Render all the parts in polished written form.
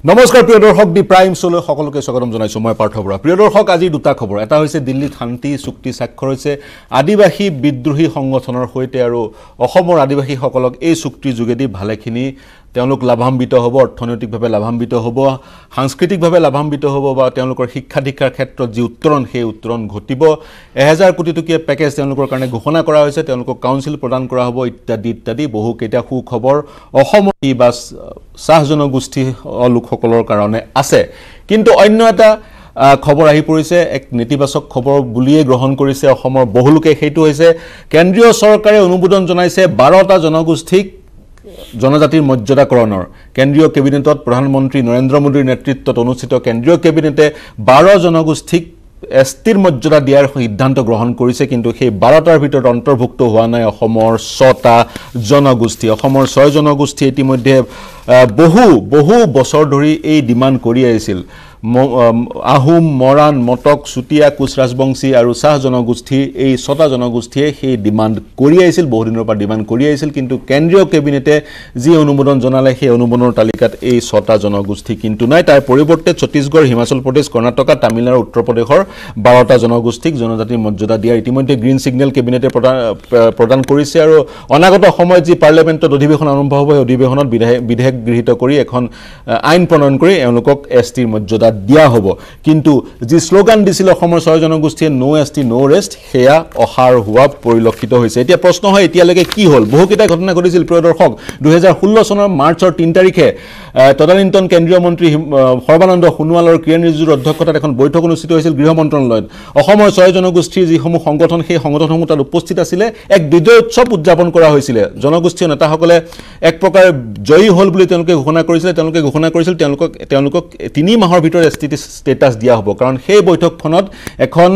নমস্কাৰ প্ৰিয় দৰ্শক দি প্ৰাইম শোলৈ সকলোকে স্বাগতম জনাইছো মই পাৰ্থ বৰা। প্ৰিয় দৰ্শক আজি দুটা খবৰ, এটা হৈছে দিল্লীত শান্তি চুক্তি স্বাক্ষৰ হৈছে আদিবাসী বিদ্ৰোহী সংগঠনৰ সৈতে আৰু অসমৰ আদিবাসীসকলক এই চুক্তিৰ যোগেদি ভালেখিনি তেওঁলোক লাভান্বিত হ'ব, অৰ্থনৈতিকভাৱে লাভান্বিত হ'ব, সাংস্কৃতিকভাৱে লাভান্বিত হ'ব বা তেওঁলোকৰ শিক্ষা দীক্ষাৰ ক্ষেত্ৰত যি উত্তৰণ সেই উত্তৰণ ঘটিব। 1000 কোটি টকীয়া পেকেজ তেওঁলোকৰ কাৰণে ঘোষণা কৰা হৈছে, তেওঁলোকক কাউন্সিল প্ৰদান কৰা হ'ব ইত্যাদি ইত্যাদি বহুকেইটা সুখবৰ অসমৰ বা চাহ জনগোষ্ঠী লোকসকলৰ কাৰণে আছে। কিন্তু অন্য এটা খবৰ আহি পৰিছে, এক নেতিবাচক খবৰ বুলিয়ে গ্ৰহণ কৰিছে অসমৰ বহুলোকে। সেইটো হৈছে কেন্দ্ৰীয় চৰকাৰে অনুমোদন জনাইছে 12টা জনগোষ্ঠীক জনজাতিৰ মৰ্যাদাকৰণৰ। কেন্দ্ৰীয় কেবিনেটত প্ৰধানমন্ত্ৰী নৰেন্দ্ৰ মোদীৰ নেতৃত্বত অনুষ্ঠিত কেন্দ্ৰীয় কেবিনেটে 12 জনগোষ্ঠীক এছটিৰ মৰ্যাদা দিয়াৰ সিদ্ধান্ত গ্ৰহণ কৰিছে। কিন্তু সেই 12টাৰ ভিতৰত অন্তৰ্ভুক্ত হোৱা নাই অসমৰ 6টা জনগোষ্ঠী। অসমৰ 6 জনগোষ্ঠী ইতিমধ্যে বহু বছৰ ধৰি এই ডিমাণ্ড কৰি আহিছিল। আহোম, মৰাণ, মটক, চুতীয়া, কোচ ৰাজবংশী আৰু চাহ জনগোষ্ঠী, এই 6টা জনগোষ্ঠীয়ে সেই ডিমাণ্ড কৰি আহিছিল, বহুদিনৰ পৰা ডিমাণ্ড কৰি আহিছিল। কিন্তু কেন্দ্ৰীয় কেবিনেটে যি অনুমোদন জনালে সেই অনুমোদনৰ তালিকাত এই 6টা জনগোষ্ঠী কিন্তু নাই। তাৰ পৰিৱৰ্তে ছত্তীশগড়, হিমাচল প্ৰদেশ, কৰ্ণাটকা, তামিলনাডু, উত্তৰ প্ৰদেশৰ 12টা জনগোষ্ঠীক জনজাতিৰ মৰ্যাদা দিয়াৰ ইতিমধ্যে গ্ৰীণ ছিগনেল কেবিনেটে প্ৰদান কৰিছে। আৰু অনাগত সময়ত যি পাৰ্লিয়ামেণ্টত অধিৱেশন আৰম্ভ হ'ব, সেই অধিৱেশনত বিধেয়ক গৃহীত কৰি এখন আইন প্ৰণয়ন কৰি এওঁলোকক এছটিৰ মৰ্যাদা দিয়া হ'ব। কিন্তু যি শ্লোগান দিছিল অসমৰ 6 জনগোষ্ঠীয়ে নো এছটি নো ৰেষ্ট, সেয়া অসাৰ হোৱা পৰিলক্ষিত হৈছে। এতিয়া প্ৰশ্ন হয় এতিয়ালৈকে কি হ'ল? বহুকেইটা ঘটনা ঘটিছিল প্ৰিয় দৰ্শক। 2016 চনৰ মাৰ্চৰ 3 তাৰিখে তদানীন্তন কেন্দ্ৰীয় মন্ত্ৰী সৰ্বানন্দ সোণোৱালৰ কিৰণ ৰিজিজুৰ অধ্যক্ষতাত এখন বৈঠক অনুষ্ঠিত হৈছিল গৃহ মন্ত্ৰালয়ত। অসমৰ 6 জনগোষ্ঠীৰ যিসমূহ সংগঠন, সেই সংগঠনসমূহ তাত উপস্থিত আছিলে। এক বিজয় উৎসৱ উদযাপন কৰা হৈছিলে। জনগোষ্ঠীয় নেতাসকলে এক প্ৰকাৰ জয়ী হ'ল বুলি তেওঁলোকে ঘোষণা কৰিছিল। তেওঁলোকক 3 মাহৰ ভিতৰত এছটি ষ্টেটাছ দিয়া হ'ব। কাৰণ সেই বৈঠকখনত এখন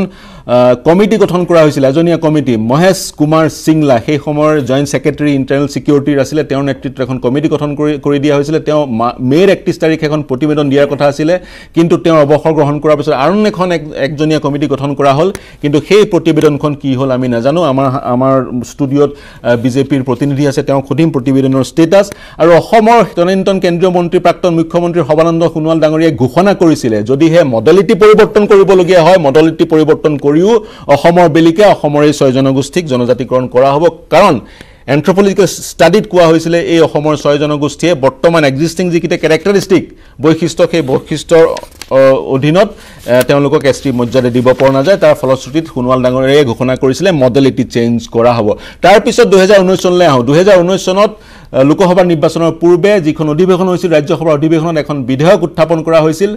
কমিটি গঠন কৰা হৈছিল, এজনীয়া কমিটি। মহেশ কুমাৰ সিংলা সেই সময়ৰ জইণ্ট ছেক্ৰেটাৰী ইণ্টাৰনেল ছিকিউৰিটিৰ আছিলে, তেওঁৰ নেতৃত্বত এখন কমিটি গঠন কৰি দিয়া হৈছিলে। তেওঁ মে'ৰ 31 তাৰিখে এখন প্ৰতিবেদন দিয়াৰ কথা আছিলে। কিন্তু তেওঁ অৱসৰ গ্ৰহণ কৰাৰ পিছত আৰু এখন একজনীয়া কমিটি গঠন কৰা হ'ল। কিন্তু সেই প্ৰতিবেদনখন কি হ'ল আমি নাজানো। আমাৰ ষ্টুডিঅ'ত বিজেপিৰ প্ৰতিনিধি আছে, তেওঁক সুধিম প্ৰতিবেদনৰ ষ্টেটাছ। আৰু অসমৰ তদানীন্তন কেন্দ্ৰীয় মন্ত্ৰী প্ৰাক্তন মুখ্যমন্ত্ৰী সৰ্বানন্দ সোণোৱাল ডাঙৰীয়াই ঘোষণা কৰিছিলে যদিহে মডেলিটি পৰিৱৰ্তন কৰিবলগীয়া হয়, মডেলিটি পৰিৱৰ্তন কৰিও অসমৰ বেলিকে অসমৰ এই 6 জনগোষ্ঠীক জনজাতিকৰণ কৰা হ'ব। কাৰণ এন্থ্ৰপলজিকেল ষ্টাডিত কোৱা হৈছিলে এই অসমৰ 6 জনগোষ্ঠীয়ে বৰ্তমান এক্সিষ্টিং যিকেইটা কেৰেক্টাৰিষ্টিক বৈশিষ্ট্য, সেই বৈশিষ্ট্যৰ অধীনত তেওঁলোকক এছটি মৰ্যাদা দিব পৰা নাযায়। তাৰ ফলশ্ৰুতিত সোণোৱাল ডাঙৰীয়াই ঘোষণা কৰিছিলে মডেলিটি চেঞ্জ কৰা হ'ব। তাৰপিছত 2019 চনলৈ আহোঁ। 2019 চনত লোকসভা নিৰ্বাচনৰ পূৰ্বে যিখন অধিৱেশন হৈছিল, ৰাজ্যসভাৰ অধিৱেশনত এখন বিধেয়ক উত্থাপন কৰা হৈছিল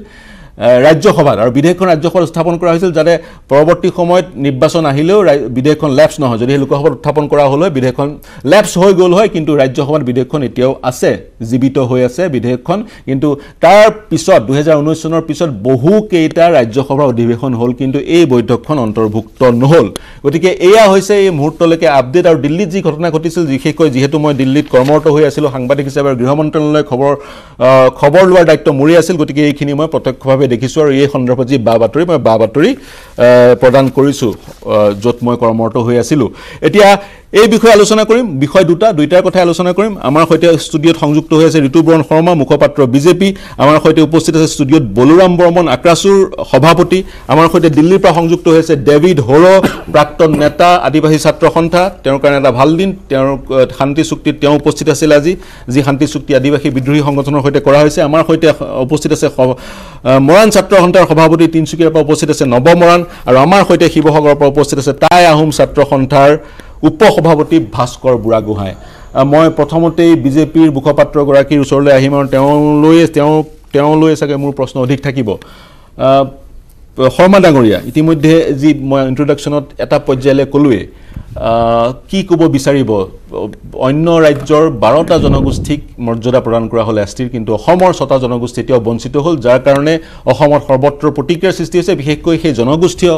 ৰাজ্যসভাত। আৰু বিধেয়কখন ৰাজ্যসভাত উত্থাপন কৰা হৈছিল যাতে পৰৱৰ্তী সময়ত নিৰ্বাচন আহিলেও বিধেয়কখন লেপছ নহয়। যদি লোকসভাত উত্থাপন কৰা হ'ল হয়, বিধেয়কখন লেপছ হৈ গ'ল হয়। কিন্তু ৰাজ্যসভাত বিধেয়কখন এতিয়াও আছে, জীৱিত হৈ আছে বিধেয়কখন। কিন্তু তাৰ পিছত 2019 চনৰ পিছত বহুকেইটা ৰাজ্যসভাৰ অধিৱেশন হ'ল, কিন্তু এই বৈঠকখন অন্তৰ্ভুক্ত নহ'ল। গতিকে এয়া হৈছে এই মুহূৰ্তলৈকে আপডেট। আৰু দিল্লীত যি ঘটনা ঘটিছিল, বিশেষকৈ যিহেতু মই দিল্লীত কৰ্মৰত হৈ আছিলোঁ সাংবাদিক হিচাপে, গৃহ মন্ত্ৰালয়লৈ খবৰ লোৱাৰ দায়িত্ব মোৰেই আছিল। গতিকে এইখিনি মই প্ৰত্যক্ষভাৱে দেখিছোঁ। আৰু এই সন্দৰ্ভত যি বা বাতৰি প্ৰদান কৰিছোঁ য'ত মই কৰ্মৰত হৈ আছিলোঁ। এতিয়া এই বিষয়ে আলোচনা কৰিম। বিষয় দুটাৰ কথা আলোচনা কৰিম। আমাৰ সৈতে ষ্টুডিঅ'ত সংযুক্ত হৈ আছে ঋতুবৰণ শৰ্মা, মুখপাত্ৰ বিজেপি। আমাৰ সৈতে উপস্থিত আছে ষ্টুডিঅ'ত বলোৰাম বৰ্মন, আক্ৰাছুৰ সভাপতি। আমাৰ সৈতে দিল্লীৰ পৰা সংযুক্ত হৈ আছে ডেভিড হোৰো, প্ৰাক্তন নেতা, আদিবাসী ছাত্ৰ সন্থা। তেওঁৰ কাৰণে এটা ভাল দিন, তেওঁৰ শান্তি চুক্তিত তেওঁ উপস্থিত আছিল আজি, যি শান্তি চুক্তি আদিবাসী বিদ্ৰোহী সংগঠনৰ সৈতে কৰা হৈছে। আমাৰ সৈতে উপস্থিত আছে মৰাণ ছাত্ৰ সন্থাৰ সভাপতি, তিনিচুকীয়াৰ পৰা উপস্থিত আছে নৱ মৰাণ। আৰু আমাৰ সৈতে শিৱসাগৰৰ পৰা উপস্থিত আছে টাই আহোম ছাত্ৰ সন্থাৰ উপ সভাপতি ভাস্কৰ বুঢ়াগোহাঁই। মই প্ৰথমতেই বিজেপিৰ মুখপাত্ৰগৰাকীৰ ওচৰলৈ আহিম আৰু তেওঁলৈ চাগে মোৰ প্ৰশ্ন অধিক থাকিব। শৰ্মা ডাঙৰীয়া, ইতিমধ্যে যি মই ইন্ট্ৰডাকশ্যনত এটা পৰ্যায়লৈ ক'লোৱেই, কি ক'ব বিচাৰিব? অন্য ৰাজ্যৰ 12টা জনগোষ্ঠীক মৰ্যাদা প্ৰদান কৰা হ'ল এছটিৰ, কিন্তু অসমৰ 6টা জনগোষ্ঠী এতিয়াও বঞ্চিত হ'ল, যাৰ কাৰণে অসমত সৰ্বত্ৰ প্ৰতিক্ৰিয়াৰ সৃষ্টি হৈছে, বিশেষকৈ সেই জনগোষ্ঠীয়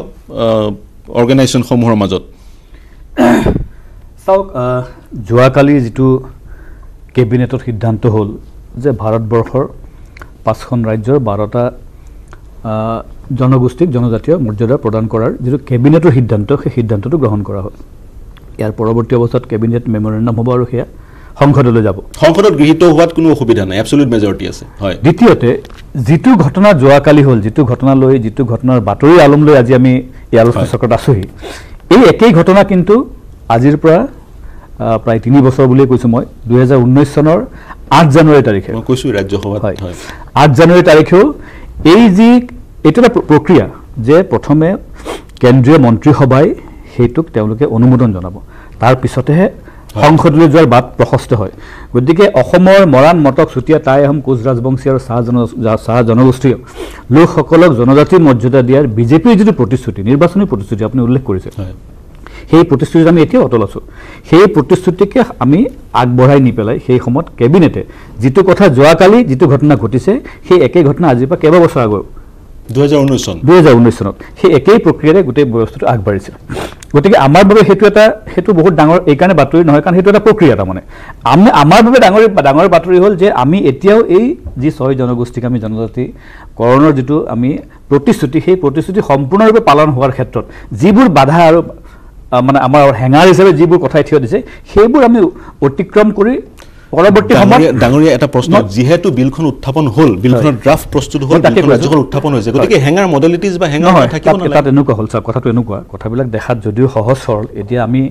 অৰ্গেনাইজেশ্যনসমূহৰ মাজত। চাওক, যোৱাকালি যিটো কেবিনেটত সিদ্ধান্ত হ'ল যে ভাৰতবৰ্ষৰ 5খন ৰাজ্যৰ 12টা জনগোষ্ঠীক জনজাতীয় মৰ্যাদা প্ৰদান কৰাৰ যিটো কেবিনেটৰ সিদ্ধান্ত, সেই সিদ্ধান্তটো গ্ৰহণ কৰা হ'ল। ইয়াৰ পৰৱৰ্তী অৱস্থাত কেবিনেট মেমৰেণ্ডাম হ'ব আৰু সেয়া সংসদলৈ যাব সংসদত গৃহীত হোৱাত কোনো অসুবিধা নাই এবছলিউট মেজৰিটি আছে হয় দ্বিতীয়তে যিটো ঘটনা যোৱাকালি হ'ল যিটো ঘটনাৰ বাতৰি আলম লৈ আজি আমি এই আলোচনা চক্ৰত আছোহি এই একেই ঘটনা কিন্তু আজিৰ পৰা প্ৰায় 3 বছৰ বুলি কৈছো মই 2019 চনৰ 8 জানুৱাৰী তাৰিখে মই কৈছো ৰাজ্যসভাত হয় 8 জানুৱাৰী তাৰিখেও এই যি এটা প্ৰক্ৰিয়া যে প্ৰথমে কেন্দ্ৰীয় মন্ত্ৰীসভাই হেতুক তেওঁলোকে অনুমোদন জনাব তাৰ পিছতেহে সংসদলৈ যোৱাৰ বাট প্ৰশস্ত হয় গতিকে অসমৰ মৰাণ মটক চুতীয়া টাই আহোম কোচ ৰাজবংশী আৰু চাহ জনগোষ্ঠীয় লোকসকলক জনজাতিৰ মৰ্যাদা দিয়াৰ বিজেপিৰ যিটো প্ৰতিশ্ৰুতি নিৰ্বাচনী প্ৰতিশ্ৰুতি আপুনি উল্লেখ কৰিছে সেই প্ৰতিশ্ৰুতি আমি এতিয়াও অটল আছো সেই প্ৰতিশ্ৰুতিকে আমি আগবঢ়াই নি পেলাই সেই সময়ত কেবিনেটে যিটো কথা যোৱাকালি যিটো ঘটনা ঘটিছে সেই একে ঘটনা আজিৰ পৰা কেইবা বছৰ আগৰ 2019 চনত সেই একেই প্ৰক্ৰিয়াৰে গোটেই ব্যৱস্থাটো আগবাঢ়িছিল গতিকে আমাৰ বাবে সেইটো বহুত ডাঙৰ এই কাৰণে বাতৰি নহয় কাৰণ সেইটো এটা প্ৰক্ৰিয়া তাৰমানে আমাৰ বাবে ডাঙৰ বাতৰি হ'ল যে আমি এতিয়াও এই যি 6 জনগোষ্ঠীক আমি জনজাতিকৰণৰ যিটো আমি প্ৰতিশ্ৰুতি সেই প্ৰতিশ্ৰুতি সম্পূৰ্ণৰূপে পালন হোৱাৰ ক্ষেত্ৰত যিবোৰ বাধা আৰু মানে আমাৰ হেঙাৰ হিচাপে যিবোৰ কথাই থিয় দিছে সেইবোৰ আমি অতিক্ৰম কৰি পৰৱৰ্তী সময়ত ডাঙৰীয়া এটা প্ৰশ্ন যেহেতু বিলখন উত্থাপন হ'ল বিলখনৰ ড্ৰাফট প্ৰস্তুত হ'ল ৰাজ্যসভাত উত্থাপন হৈছে গতিকে হেঙাৰ মডেলিটিজ বা হেঙাৰ থাকিব নালাগে তাত এনেকুৱা হ'ল চাওক কথাটো এনেকুৱা কথাবিলাক দেখাত যদিও সহজ সৰল এতিয়া আমি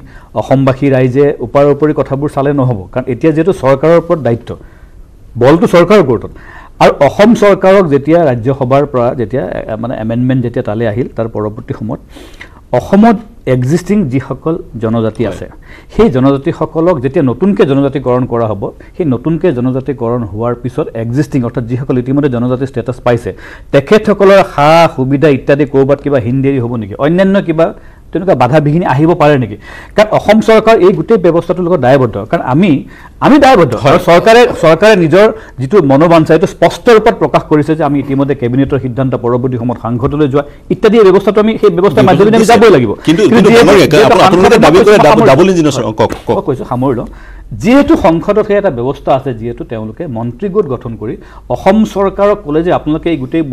অসমবাসী ৰাইজে ওপৰি কথাবোৰ চালে নহ'ব কাৰণ এতিয়া যেহেতু চৰকাৰৰ ওপৰত দায়িত্ব বলটো চৰকাৰৰ ওপৰত আৰু অসম চৰকাৰক যেতিয়া ৰাজ্যসভাৰ পৰা যেতিয়া মানে এমেণ্ডমেণ্ট যেতিয়া তালৈ আহিল তাৰ পৰৱৰ্তী সময়ত অসমত এক্সিষ্টিং যিসকল জনজাতি আছে সেই জনজাতিসকলক যেতিয়া নতুনকৈ জনজাতিকৰণ কৰা হ'ব সেই নতুনকৈ জনজাতিকৰণ হোৱাৰ পিছত এক্সিষ্টিং অৰ্থাৎ যিসকল ইতিমধ্যে জনজাতি ষ্টেটাছ পাইছে তেখেতসকলৰ সা সুবিধা ইত্যাদি ক'ৰবাত কিবা হিন্দেৰি হ'ব নেকি অন্যান্য কিবা তেনেকুৱা বাধা বিঘিনি আহিব পাৰে নেকি কাৰণ অসম চৰকাৰ এই গোটেই ব্যৱস্থাটোৰ লগত দায়বদ্ধ কাৰণ আমি দায়বদ্ধ আৰু চৰকাৰে নিজৰ যিটো মনোবাঞ্ছা এইটো স্পষ্ট ৰূপত প্ৰকাশ কৰিছে যে আমি ইতিমধ্যে কেবিনেটৰ সিদ্ধান্ত পৰৱৰ্তী সময়ত সাংসদলৈ যোৱা ইত্যাদি এই ব্যৱস্থাটো আমি সেই ব্যৱস্থাৰ মাধ্যমেৰে আমি যাবই লাগিব কৈছোঁ সামৰি লওঁ যেহেতু সংসদত সেই এটা ব্যৱস্থা আছে যেহেতু তেওঁলোকে মন্ত্ৰী গোট গঠন কৰি অসম চৰকাৰক ক'লে যে আপোনালোকে এই গোটেই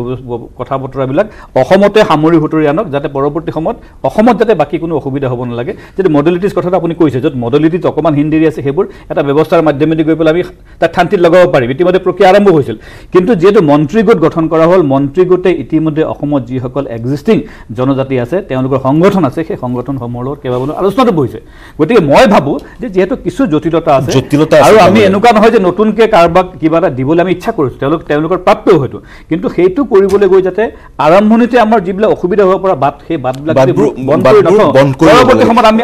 কথা বতৰাবিলাক অসমতে সামৰি সুতৰি আনক যাতে পৰৱৰ্তী সময়ত অসমত যাতে বাকী কোনো অসুবিধা হ'ব নালাগে যদি মডেলিটিজ কথাটো আপুনি কৈছে য'ত মডেলিটিত অকণমান হিন্দেৰি আছে সেইবোৰ এটা ব্যৱস্থাৰ মাধ্যমেদি গৈ পেলাই আমি তাক শান্তিত লগাব পাৰিম ইতিমধ্যে প্ৰক্ৰিয়া আৰম্ভ হৈছিল কিন্তু যিহেতু মন্ত্ৰী গোট গঠন কৰা হ'ল মন্ত্ৰী গোটে ইতিমধ্যে অসমত যিসকল এক্সিষ্টিং জনজাতি আছে তেওঁলোকৰ সংগঠন আছে সেই সংগঠনসমূহৰ লগত কেইবাবাৰো আলোচনাটো বহিছে গতিকে মই ভাবোঁ যে যিহেতু কিছু জটিলতা আৰু আমি এনেকুৱা নহয় যে নতুনকৈ কাৰোবাক কিবা এটা দিবলৈ আমি ইচ্ছা কৰিছোঁ তেওঁলোকৰ প্ৰাপ্তও হয়তো কিন্তু সেইটো কৰিবলৈ গৈ যাতে আৰম্ভণিতে আমাৰ যিবিলাক অসুবিধা হ'ব পৰা বাট সেই বাটবিলাক পৰৱৰ্তী সময়ত আমি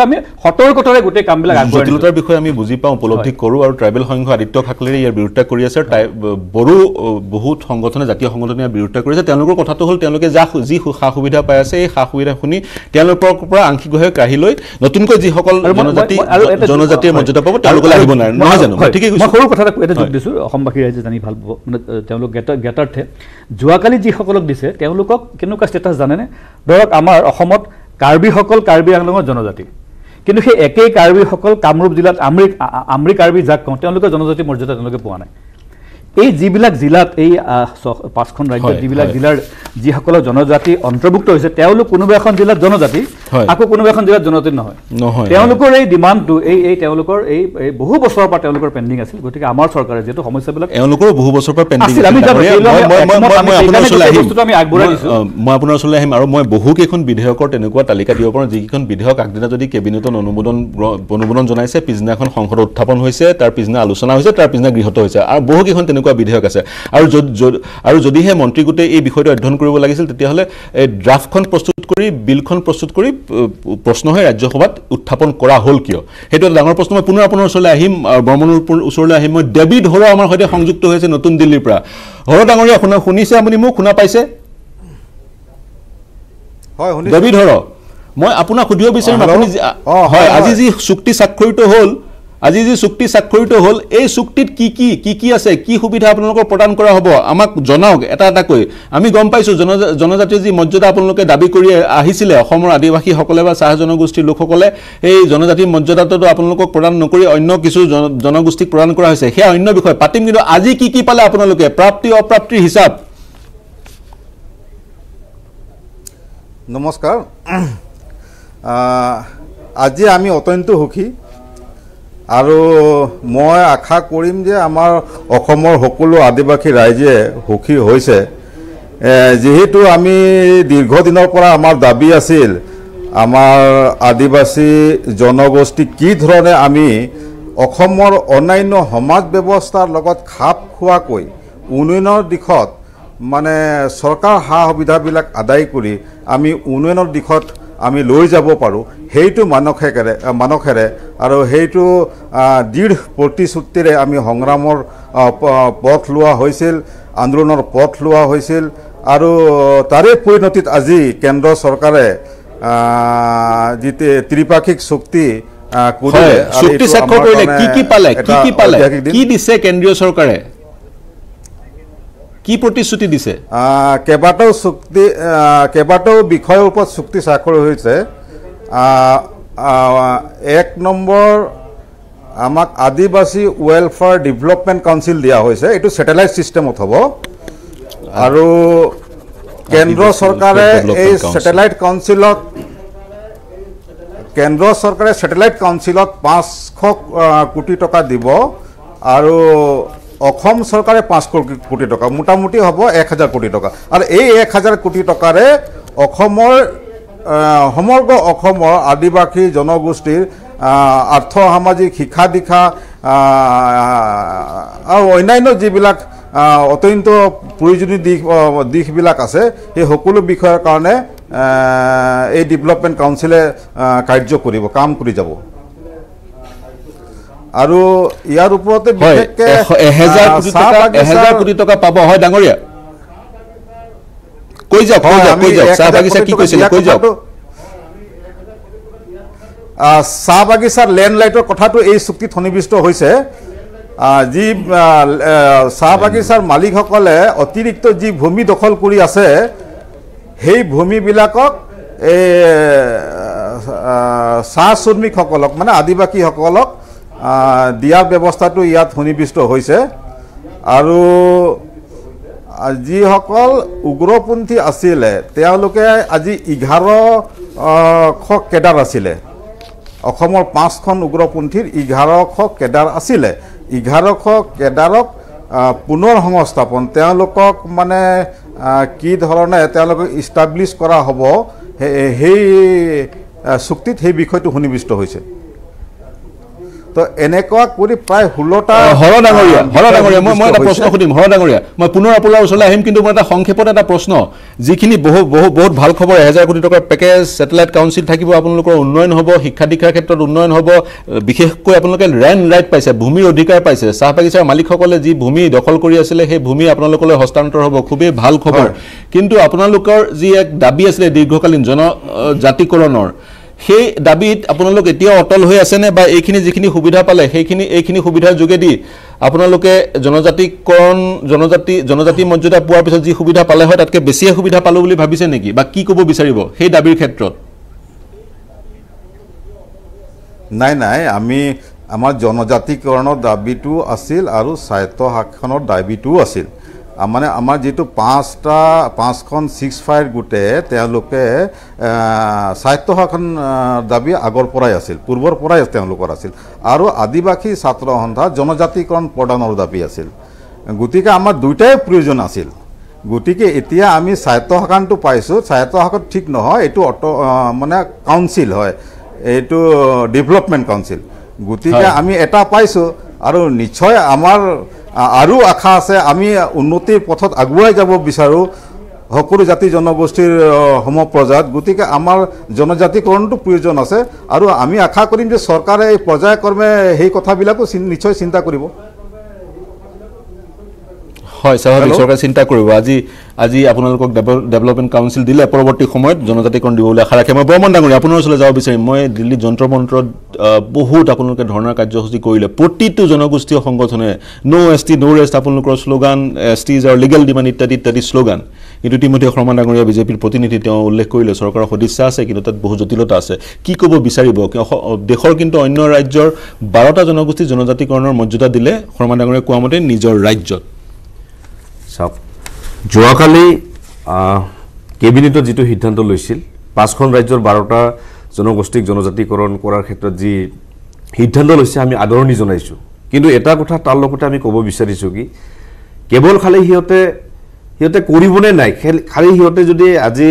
আমি সতৰ্কতাৰে গোটেই কামবিলাক জটিলতাৰ বিষয়ে আমি বুজি পাওঁ উপলব্ধি কৰোঁ আৰু ট্ৰাইবেল সংঘ আদিত্য ঠাকৰেৰে ইয়াৰ বিৰোধিতা কৰি আছে বড়ো বহুত সংগঠনে জাতীয় সংগঠনে ইয়াৰ বিৰোধিতা কৰিছে তেওঁলোকৰ কথাটো হ'ল তেওঁলোকে যি সা সুবিধা পাই আছে এই সা সুবিধা শুনি তেওঁলোকৰ পৰা আংশিকভাৱে কাঢ়ি লৈ নতুনকৈ যিসকল জনজাতিৰ মৰ্যাদা পাব তেওঁলোকলৈ আহিব নোৱাৰে নহয় জানো ঠিকেই কৈছোঁ সৰু কথা এটা যোগ দিছোঁ অসমবাসী ৰাইজে জানি ভাল পাব মানে তেওঁলোক জ্ঞাতাৰ্থে যোৱাকালি যিসকলক দিছে তেওঁলোকক কেনেকুৱা ষ্টেটাছ জানেনে ধৰক আমাৰ অসমত কাৰ্বি আংলঙৰ জনজাতি কিন্তু সেই একেই কাৰ্বিসকল কামৰূপ জিলাত আমৰি কাৰ্বি যাক কওঁ তেওঁলোকৰ জনজাতি মৰ্যাদা তেওঁলোকে পোৱা নাই এই যিবিলাক জিলাত এই 5খন ৰাজ্যত যিবিলাক জিলাৰ যিসকলৰ জনজাতি অন্তৰ্ভুক্ত হৈছে তেওঁলোক কোনোবা এখন জিলাত জনজাতি আকৌ কোনোবা এখন জিলাত জনজাতি নহয় তেওঁলোকৰ এই ডিমাণ্ডটো এই তেওঁলোকৰ এই বহু বছৰৰ পৰা তেওঁলোকৰ পেণ্ডিং আছিল গতিকে আমাৰ চৰকাৰে যিহেতু সমস্যাবিলাক তেওঁলোকৰ বহু বছৰৰ পৰা পেণ্ডিং আছিল মই আপোনাৰ ওচৰলৈ আহিম আৰু মই বহুকেইখন বিধেয়কৰ তেনেকুৱা তালিকা দিব পাৰোঁ যিকেইখন বিধেয়ক আগদিনা যদি কেবিনেটত অনুমোদন জনাইছে পিছদিনাখন সংসদত উত্থাপন হৈছে তাৰ পিছদিনা আলোচনা হৈছে তাৰ পিছদিনা গৃহীত হৈছে আৰু বহুকেইখন তেনেকুৱা বিধেয়ক আছে আৰু যদিহে মন্ত্ৰী গোটে এই বিষয়টো অধ্যয়ন কৰিব লাগিছিল তেতিয়াহ'লে এই ড্ৰাফটখন প্ৰস্তুত কৰি বিলখন প্ৰস্তুত কৰি প্ৰশ্ন হৈ ৰাজ্যসভাত উত্থাপন কৰা হ'ল কিয় সেইটো এটা ডাঙৰ প্ৰশ্ন মই পুনৰ আপোনাৰ ওচৰলৈ আহিম বৰ্মনৰ ওচৰলৈ আহিম মই ডেভিড হৰ আমাৰ সৈতে সংযুক্ত হৈছে নতুন দিল্লীৰ পৰা হৰ ডাঙৰীয়া শুনিছে আপুনি মোক শুনা পাইছে হয় ডেভিড হৰ মই আপোনাক সুধিব বিচাৰিম আপুনি হয় আজি যি চুক্তি স্বাক্ষৰিত হ'ল এই চুক্তিত কি আছে কি সুবিধা আপোনালোকৰ প্ৰদান কৰা হ'ব আমাক জনাওক এটাকৈ আমি গম পাইছোঁ জনজাতিৰ যি মৰ্যাদা আপোনালোকে দাবী কৰি আহিছিলে অসমৰ আদিবাসীসকলে বা চাহ জনগোষ্ঠীৰ লোকসকলে এই জনজাতিৰ মৰ্যাদাটো আপোনালোকক প্ৰদান নকৰি অন্য কিছু জনগোষ্ঠীক প্ৰদান কৰা হৈছে সেয়া অন্য বিষয় পাতিম কিন্তু আজি কি পালে আপোনালোকে প্ৰাপ্তি অপ্ৰাপ্তিৰ হিচাপ নমস্কাৰ আজি আমি অত্যন্ত সুখী আৰু মই আশা কৰিম যে আমাৰ অসমৰ সকলো আদিবাসী ৰাইজে সুখী হৈছে যেহেতু আমি দীৰ্ঘদিনৰ পৰা আমাৰ দাবী আছিল আমাৰ আদিবাসী জনগোষ্ঠী কি ধৰণে আমি অসমৰ অন্যান্য সমাজ ব্যৱস্থাৰ লগত খাপ খোৱাকৈ উন্নয়নৰ দিশত মানে চৰকাৰ সা সুবিধাবিলাক আদায় কৰি আমি উন্নয়নৰ দিশত আমি লৈ যাব পাৰোঁ সেইটো মানসেৰে আৰু সেইটো দৃঢ় প্ৰতিশ্ৰুতিৰে আমি সংগ্ৰামৰ পথ লোৱা হৈছিল আন্দোলনৰ পথ লোৱা হৈছিল আৰু তাৰে পৰিণতিত আজি কেন্দ্ৰ চৰকাৰে যি ত্ৰিপাক্ষিক চুক্তি চুক্তি স্বাক্ষৰ কৰিলে কি পালে কি দিছে কেন্দ্ৰীয় চৰকাৰে কি প্ৰতিশ্ৰুতি দিছে কেইবাটাও বিষয়ৰ ওপৰত চুক্তি স্বাক্ষৰ হৈছে এক নম্বৰ আমাক আদিবাসী ৱেলফেয়াৰ ডেভেলপমেণ্ট কাউন্সিল দিয়া হৈছে এইটো ছেটেলাইট ছিষ্টেমত হ'ব আৰু কেন্দ্ৰ চৰকাৰে এই ছেটেলাইট কাউন্সিলত 500 কোটি টকা দিব আৰু অসম চৰকাৰে 5 কোটি টকা মোটামুটি হ'ব 1000 কোটি টকা আৰু এই 1000 কোটি টকাৰে অসমৰ সমগ্ৰ অসমৰ আদিবাসী জনগোষ্ঠীৰ আৰ্থ সামাজিক শিক্ষা দীক্ষা আৰু অন্যান্য যিবিলাক অত্যন্ত প্ৰয়োজনীয় দিশবিলাক আছে সেই সকলো বিষয়ৰ কাৰণে এই ডেভেলপমেণ্ট কাউন্সিলে কাৰ্য কৰিব কাম কৰি যাব আৰু ইয়াৰ ওপৰতে বিশেষকৈ 1000 কোটি টকা পাব হয় ডাঙৰীয়া কৈ যাওক চাহ বাগিচা কি কৈছিল কৈ যাওক চাহ বাগিচাৰ লেণ্ড লাইটৰ কথাটো এই চুক্তিত সন্নিৱিষ্ট হৈছে যি চাহ বাগিচাৰ মালিকসকলে অতিৰিক্ত যি ভূমি দখল কৰি আছে সেই ভূমিবিলাকক এই চাহ শ্ৰমিকসকলক মানে আদিবাসীসকলক দিয়াৰ ব্যৱস্থাটো ইয়াত সন্নিৱিষ্ট হৈছে আৰু যিসকল উগ্ৰপন্থী আছিলে তেওঁলোকে আজি 1100 কেডাৰ আছিলে অসমৰ 5খন উগ্ৰপন্থীৰ 1100 কেডাৰ আছিলে 1100 কেডাৰক পুনৰ সংস্থাপন তেওঁলোকক মানে কি ধৰণে তেওঁলোকক ইষ্টাব্লিছ কৰা হ'ব সেই চুক্তিত সেই বিষয়টো সন্নিৱিষ্ট হৈছে তো এনেকুৱা কৰি প্ৰায় 16টা হৰ ডাঙৰীয়া মই এটা প্ৰশ্ন সুধিম হৰ ডাঙৰীয়া মই পুনৰ আপোনাৰ ওচৰলৈ আহিম কিন্তু মই এটা সংক্ষেপত এটা প্ৰশ্ন যিখিনি বহুত ভাল খবৰ 1000 কোটি টকাৰ পেকেজ ছেটেলাইট কাউন্সিল থাকিব আপোনালোকৰ উন্নয়ন হ'ব শিক্ষা দীক্ষাৰ ক্ষেত্ৰত উন্নয়ন হ'ব বিশেষকৈ আপোনালোকে লেণ্ড ৰাইট পাইছে ভূমিৰ অধিকাৰ পাইছে চাহ বাগিচাৰ মালিকসকলে যি ভূমি দখল কৰি আছিলে সেই ভূমি আপোনালোকলৈ হস্তান্তৰ হ'ব খুবেই ভাল খবৰ কিন্তু আপোনালোকৰ যি এক দাবী আছিলে দীৰ্ঘকালীন জনজাতিকৰণৰ সেই দাবীত আপোনালোক এতিয়া অটল হৈ আছে নে বা এইখিনি যিখিনি সুবিধা পালে এইখিনি সুবিধাৰ যোগেদি আপোনালোকে জনজাতি মৰ্যাদা পোৱাৰ পিছত যি সুবিধা পালে হয় তাতকৈ বেছিয়ে সুবিধা পালো বুলি ভাবিছে নেকি বা কি ক'ব বিচাৰিব সেই দাবীৰ ক্ষেত্ৰত নাই আমি আমাৰ জনজাতিকৰণৰ দাবীটো আছিল আৰু স্বায়ত্ত শাসনৰ দাবীটোও আছিল মানে আমাৰ যেটো 5খন 6 গোটে তেওঁলোকে স্বায়ত্ত শাসন দাবী আগৰ পৰাই আছিল পূৰ্বৰ পৰাই তেওঁলোকৰ আছিল আৰু আদিবাসী ছাত্ৰ সন্থা জনজাতিকৰণ প্ৰদানৰ দাবী আছিল গতিকে আমাৰ দুইটাই প্ৰয়োজন আছিল গতিকে এতিয়া আমি স্বায়ত্ত শাসনটো পাইছো স্বায়ত্ত শাসন ঠিক নহয় এটো মানে কাউন্সিল হয় এটো ডেভেলপমেণ্ট কাউন্সিল গতিকে আমি এটা পাইছো আৰু নিশ্চয় আমাৰ আৰু আশা আছে আমি উন্নতিৰ পথত আগুৱাই যাব বিচাৰো সকলো জাতি জনগোষ্ঠীৰ সমপ্ৰজাত গতিকে আমাৰ জনজাতিকৰণটো প্ৰয়োজন আছে আৰু আমি আশা কৰিম যে চৰকাৰে এই পৰ্যায়ক্ৰমে সেই কথাবিলাকো নিশ্চয় চিন্তা কৰিব হয় স্বাভাৱিক চৰকাৰে চিন্তা কৰিব আজি আপোনালোকক ডেভেলপমেণ্ট কাউন্সিল দিলে পৰৱৰ্তী সময়ত জনজাতিকৰণ দিবলৈ আশা ৰাখে মই বৰ্মন ডাঙৰীয়া আপোনাৰ ওচৰলৈ যাব বিচাৰিম মই দিল্লী যন্ত্ৰ মন্ত্ৰত বহুত আপোনালোকে ধৰ্ণাৰ কাৰ্যসূচী কৰিলে প্ৰতিটো জনগোষ্ঠীয় সংগঠনে নো এছটি নো ৰেষ্ট আপোনালোকৰ শ্লোগান এছটিজ আৰু লিগেল ডিমাণ্ড ইত্যাদি শ্লোগান কিন্তু ইতিমধ্যে শৰ্মা ডাঙৰীয়া বিজেপিৰ প্ৰতিনিধি তেওঁ উল্লেখ কৰিলে চৰকাৰৰ সদিচ্ছা আছে কিন্তু তাত বহু জটিলতা আছে কি ক'ব বিচাৰিব দেশৰ কিন্তু অন্য ৰাজ্যৰ 12টা জনগোষ্ঠী জনজাতিকৰণৰ মৰ্যাদা দিলে শৰ্মা ডাঙৰীয়া কোৱা মতে নিজৰ ৰাজ্যত চাওক যোৱাকালি কেবিনেটত যেটো সিদ্ধান্ত লৈছিল 5খন ৰাজ্যৰ 12টা জনগোষ্ঠীক জনজাতিকৰণ কৰাৰ ক্ষেত্ৰত যি সিদ্ধান্ত লৈছে আমি আদৰণি জনাইছোঁ কিন্তু এটা কথা তাৰ লগতে আমি ক'ব বিচাৰিছোঁ কি কেৱল খালি সিহঁতে কৰিবনে নাই খালি সিহঁতে যদি আজি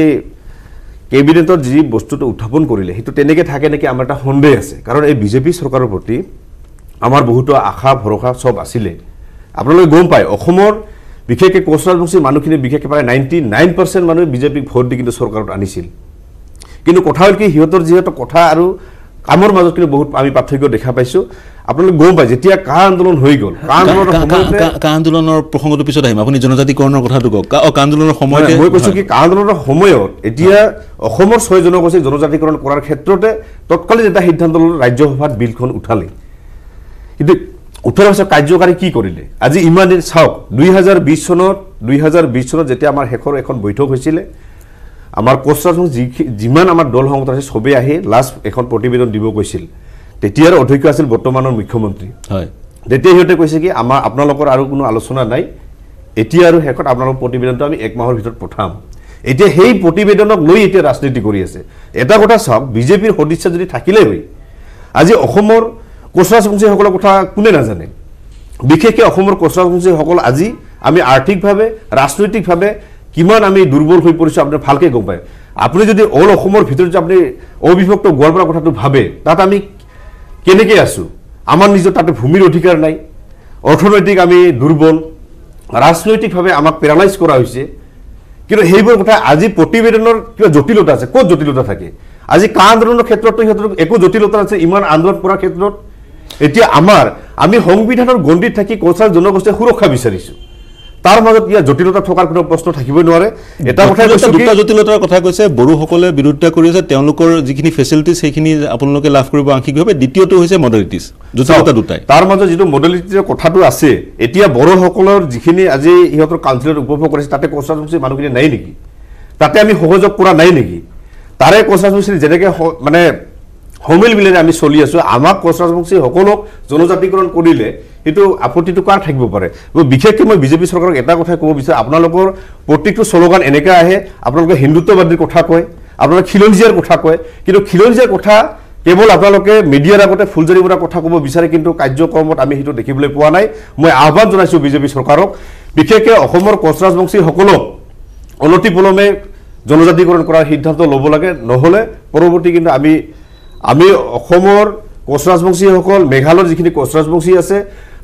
কেবিনেটত যি বস্তুটো উত্থাপন কৰিলে সেইটো তেনেকৈ থাকে নেকি আমাৰ এটা সন্দেহ আছে কাৰণ এই বিজেপি চৰকাৰৰ প্ৰতি আমাৰ বহুতো আশা ভৰসা সব আছিলে আপোনালোকে গম পায় অসমৰ বিশেষকৈ কোচ ৰাজবংশী মানুহখিনি বিশেষকৈ প্ৰায় 99% মানুহে বিজেপিক ভোট দি কিন্তু চৰকাৰত আনিছিল কিন্তু কথা হ'ল কি সিহঁতৰ যিহেতু কথা আৰু কামৰ মাজত কিন্তু বহুত আমি পাৰ্থক্য দেখা পাইছোঁ আপোনালোকে গম পায় যেতিয়া কা আন্দোলন হৈ গ'ল কা আন্দোলনৰ প্ৰসংগটো পিছত আহিম আপুনি জনজাতিকৰণৰ কথাটো কওক কা আন্দোলনৰ সময়তে মই কৈছোঁ কি কা আন্দোলনৰ সময়ত এতিয়া অসমৰ 6 জনগোষ্ঠীক জনজাতিকৰণ কৰাৰ ক্ষেত্ৰতে তৎকালীন এটা সিদ্ধান্ত ল'লে ৰাজ্যসভাত বিলখন উঠালে কিন্তু উঠাৰ পিছত কাৰ্যকাৰী কি কৰিলে আজি ইমান দিন চাওক 2020 চনত যেতিয়া আমাৰ শেষৰ এখন বৈঠক হৈছিলে আমাৰ কোচ ৰাজবংশী যিমান আমাৰ দল সংগঠন আছে সবেই আহি লাষ্ট এখন প্ৰতিবেদন দিব কৈছিল তেতিয়াৰ অধ্যক্ষ আছিল বৰ্তমানৰ মুখ্যমন্ত্ৰী হয় তেতিয়া সিহঁতে কৈছে কি আমাৰ আপোনালোকৰ আৰু কোনো আলোচনা নাই এতিয়া আৰু শেষত আপোনালোকৰ প্ৰতিবেদনটো আমি 1 মাহৰ ভিতৰত পঠাম এতিয়া সেই প্ৰতিবেদনক লৈ এতিয়া ৰাজনীতি কৰি আছে এটা কথা চাওক বিজেপিৰ সদিচ্ছা যদি থাকিলে হৈ আজি অসমৰ কোচ ৰাজবংশীসকলৰ কথা কোনে নাজানে বিশেষকৈ অসমৰ কোচ ৰাজবংশীসকল আজি আমি আৰ্থিকভাৱে ৰাজনৈতিকভাৱে কিমান আমি দুৰ্বল হৈ পৰিছোঁ আপুনি ভালকৈ গম পায় আপুনি যদি অল অসমৰ ভিতৰত যদি আপুনি অবিভক্ত গোৱালপাৰা কথাটো ভাবে তাত আমি কেনেকৈ আছোঁ আমাৰ নিজৰ তাতে ভূমিৰ অধিকাৰ নাই অৰ্থনৈতিক আমি দুৰ্বল ৰাজনৈতিকভাৱে আমাক পেৰালাইজ কৰা হৈছে কিন্তু সেইবোৰ কথা আজি প্ৰতিবেদনৰ কিবা জটিলতা আছে ক'ত জটিলতা থাকে আজি কা আন্দোলনৰ ক্ষেত্ৰতো সিহঁতৰ একো জটিলতা আছে ইমান আন্দোলন কৰাৰ ক্ষেত্ৰত এতিয়া আমি সংবিধানৰ গণ্ডিত থাকি কোচ জনগোষ্ঠীৰ সুৰক্ষা বিচাৰিছোঁ তাৰ মাজত ইয়াৰ জটিলতা থকাৰ কোনো প্ৰশ্ন থাকিবই নোৱাৰে এটা কথা দুটা জটিলতাৰ কথা কৈছে বড়োসকলে বিৰোধিতা কৰি আছে তেওঁলোকৰ যিখিনি ফেচিলিটিজ সেইখিনি আপোনালোকে লাভ কৰিব আংশিকভাৱে দ্বিতীয়টো হৈছে মডেলিটিজ জটিলতা দুটাই তাৰ মাজত যিটো মডেলিটিৰ কথাটো আছে এতিয়া বড়োসকলৰ যিখিনি আজি ইহঁতৰ কাউন্সিলত উপভোগ কৰিছে তাতে কোচ ৰাজবংশী মানুহখিনি নাই নেকি তাতে আমি সহযোগ কৰা নাই নেকি তাৰে কোচ ৰাজবংশী যেনেকৈ মানে সমিল মিলেৰে আমি চলি আছোঁ আমাক কোচ ৰাজবংশী সকলক জনজাতিকৰণ কৰিলে সেইটো আপত্তিটো কাৰ থাকিব পাৰে বিশেষকৈ মই বিজেপি চৰকাৰক এটা কথা ক'ব বিচাৰোঁ আপোনালোকৰ প্ৰত্যেকটো শ্লোগান এনেকৈ আহে আপোনালোকে হিন্দুত্ববাদীৰ কথা কয় আপোনালোকে খিলঞ্জীয়াৰ কথা কয় কিন্তু খিলঞ্জীয়াৰ কথা কেৱল আপোনালোকে মিডিয়াৰ আগতে ফুলজাৰি মৰাৰ কথা ক'ব বিচাৰে কিন্তু কাৰ্যক্ৰমত আমি সেইটো দেখিবলৈ পোৱা নাই মই আহ্বান জনাইছোঁ বিজেপি চৰকাৰক বিশেষকৈ অসমৰ কোচ ৰাজবংশীসকলক অনতিপলমে জনজাতিকৰণ কৰাৰ সিদ্ধান্ত ল'ব লাগে নহ'লে পৰৱৰ্তী কিন্তু আমি অসমৰ কোচ ৰাজবংশীসকল মেঘালয়ৰ যিখিনি কোচ ৰাজবংশী আছে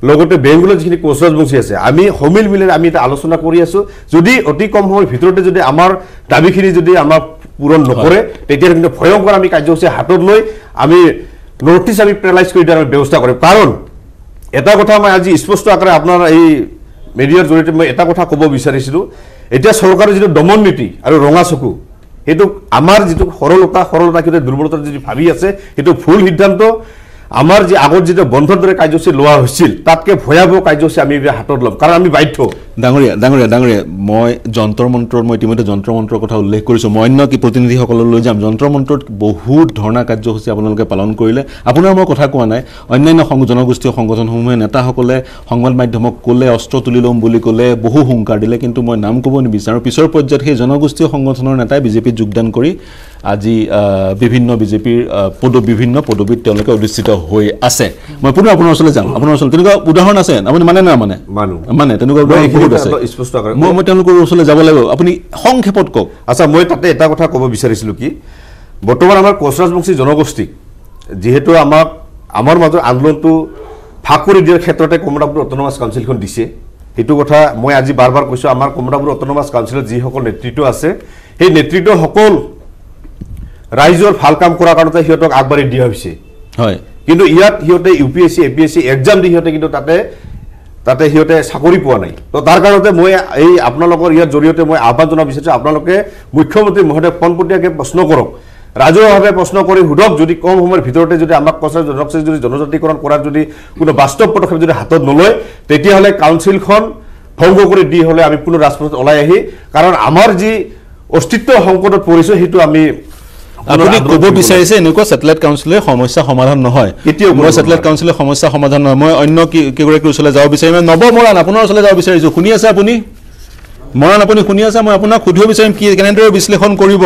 লগতে বেংগলৰ যিখিনি কোচ ৰাজবংশী আছে আমি সমিল মিলেৰে আমি এটা আলোচনা কৰি আছোঁ যদি অতি কম সময়ৰ ভিতৰতে যদি আমাৰ দাবীখিনি যদি আমাক পূৰণ নকৰে তেতিয়া কিন্তু ভয়ংকৰ আমি কাৰ্যসূচী হাতত লৈ আমি নৰ্থ ইষ্ট আমি পেৰালাইজ কৰি দিয়াৰ ব্যৱস্থা কৰিম কাৰণ এটা কথা মই আজি স্পষ্ট আকাৰে আপোনাৰ এই মিডিয়াৰ জৰিয়তে মই এটা কথা ক'ব বিচাৰিছিলোঁ এতিয়া চৰকাৰৰ যিটো দমন নীতি আৰু ৰঙা চকু সেইটো আমাৰ যিটো সৰলতা কিন্তু দুৰ্বলতা যদি ভাবি আছে সেইটো ভুল সিদ্ধান্ত আমাৰ যি আগত যিটো বন্ধৰ দৰে কাৰ্যসূচী লোৱা হৈছিল তাতকৈ ভয়াৱহ কাৰ্যসূচী আমি হাতত ল'ম কাৰণ আমি বাধ্য ডাঙৰীয়া মই যন্ত্ৰ মন্ত্ৰৰ মই ইতিমধ্যে যন্ত্ৰ মন্ত্ৰৰ কথা উল্লেখ কৰিছোঁ মই অন্য কি প্ৰতিনিধিসকললৈ যাম যন্ত্ৰ মন্ত্ৰত বহুত ধৰণা কাৰ্যসূচী আপোনালোকে পালন কৰিলে আপোনাৰ মই কথা কোৱা নাই অন্যান্য জনগোষ্ঠীয় সংগঠনসমূহে নেতাসকলে সংবাদ মাধ্যমক ক'লে অস্ত্ৰ তুলি ল'ম বুলি ক'লে বহু হুংকাৰ দিলে কিন্তু মই নাম ক'ব নিবিচাৰোঁ পিছৰ পৰ্যায়ত সেই জনগোষ্ঠীয় সংগঠনৰ নেতাই বিজেপিত যোগদান কৰি আজি বিভিন্ন বিজেপিৰ বিভিন্ন পদবীত তেওঁলোকে অধিষ্ঠিত হৈ আছে মই পুনৰ আপোনাৰ ওচৰলৈ যাম আপোনাৰ ওচৰত তেনেকুৱা উদাহৰণ আছে আপুনি মানে না মানে তেনেকুৱা বহুত আছে মই তেওঁলোকৰ ওচৰলৈ যাব লাগিব আপুনি সংক্ষেপত কওক আচ্ছা মই তাতে এটা কথা ক'ব বিচাৰিছিলোঁ কি বৰ্তমান আমাৰ কোচ ৰাজবংশী জনগোষ্ঠীক যিহেতু আমাৰ মাজৰ আন্দোলনটো ভাগ কৰি দিয়াৰ ক্ষেত্ৰতে কমলাপুৰ অট'নমাছ কাউন্সিলখন দিছে সেইটো কথা মই আজি বাৰ কৈছোঁ আমাৰ কমলাপুৰ অট'নমাছ কাউন্সিলত যিসকল নেতৃত্ব আছে সেই নেতৃত্বসকল ৰাইজৰ ভাল কাম কৰাৰ কাৰণতে সিহঁতক আগবাঢ়ি দিয়া হৈছে হয় কিন্তু ইয়াত সিহঁতে UPSC APSC এক্সাম দি সিহঁতে কিন্তু তাতে সিহঁতে চাকৰি পোৱা নাই তো তাৰ কাৰণতে মই এই আপোনালোকৰ ইয়াৰ জৰিয়তে মই আহ্বান জনাব বিচাৰিছোঁ আপোনালোকে মুখ্যমন্ত্ৰী মহোদয় পোনপটীয়াকৈ প্ৰশ্ন কৰক ৰাজহুৱাভাৱে প্ৰশ্ন কৰি সোধক যদি কম সময়ৰ ভিতৰতে যদি আমাক যদি জনজাতিকৰণ কৰাৰ যদি কোনো বাস্তৱ পদক্ষেপ যদি হাতত নলয় তেতিয়াহ'লে কাউন্সিলখন ভংগ কৰি দি হ'লে আমি পুনৰ ৰাজপথত ওলাই আহি কাৰণ আমাৰ যি অস্তিত্ব সংকটত পৰিছোঁ সেইটো আমি আপুনি ক'ব বিচাৰিছে এনেকুৱা ছেটেলাইট কাউন্সিলে সমস্যা সমাধান নহয় মই ছেটেলাইট কাউন্সিলে সমস্যা সমাধান নহয় মই অন্য কেইগৰাকীৰ ওচৰলৈ যাব বিচাৰিম নৱ মৰাণ আপোনাৰ ওচৰলৈ যাব বিচাৰিছোঁ শুনি আছে আপুনি মৰাণ আপুনি শুনি আছে মই আপোনাক সুধিব বিচাৰিম কি কেনেদৰে বিশ্লেষণ কৰিব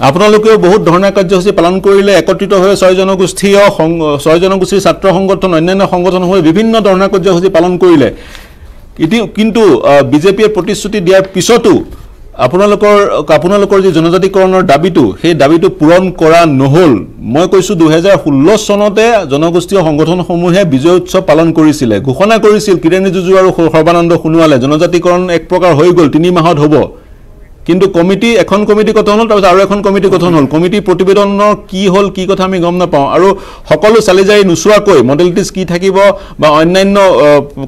আপোনালোকেও বহুত ধৰ্ণা কাৰ্যসূচী পালন কৰিলে একত্ৰিত হৈ 6 জনগোষ্ঠীৰ ছাত্ৰ সংগঠন অন্যান্য সংগঠন হৈ বিভিন্ন ধৰ্ণা কাৰ্যসূচী পালন কৰিলে কিন্তু বিজেপিয়ে প্ৰতিশ্ৰুতি দিয়াৰ পিছতো আপোনালোকৰ যি জনজাতিকৰণৰ দাবীটো সেই দাবীটো পূৰণ কৰা নহল মই কৈছো 2016 চনতে জনগোষ্ঠীয় সংগঠনসমূহে বিজয় উৎসৱ পালন কৰিছিল ঘোষণা কৰিছিল কিৰেণ ৰিজিজু আৰু সৰ্বানন্দ সোণোৱালে জনজাতিকৰণ এক প্ৰকাৰ হৈ গল 3 মাহত হ'ব কিন্তু কমিটি এখন কমিটি গঠন হল তাৰ আৰু এখন কমিটি গঠন হল কমিটি প্ৰতিবেদনৰ কি হল কি কথা আমি গম নাপাওঁ আৰু সকলো চালিজাৰি নুচুৱাকৈ মডেলিটিজ কি থাকিব বা অন্যান্য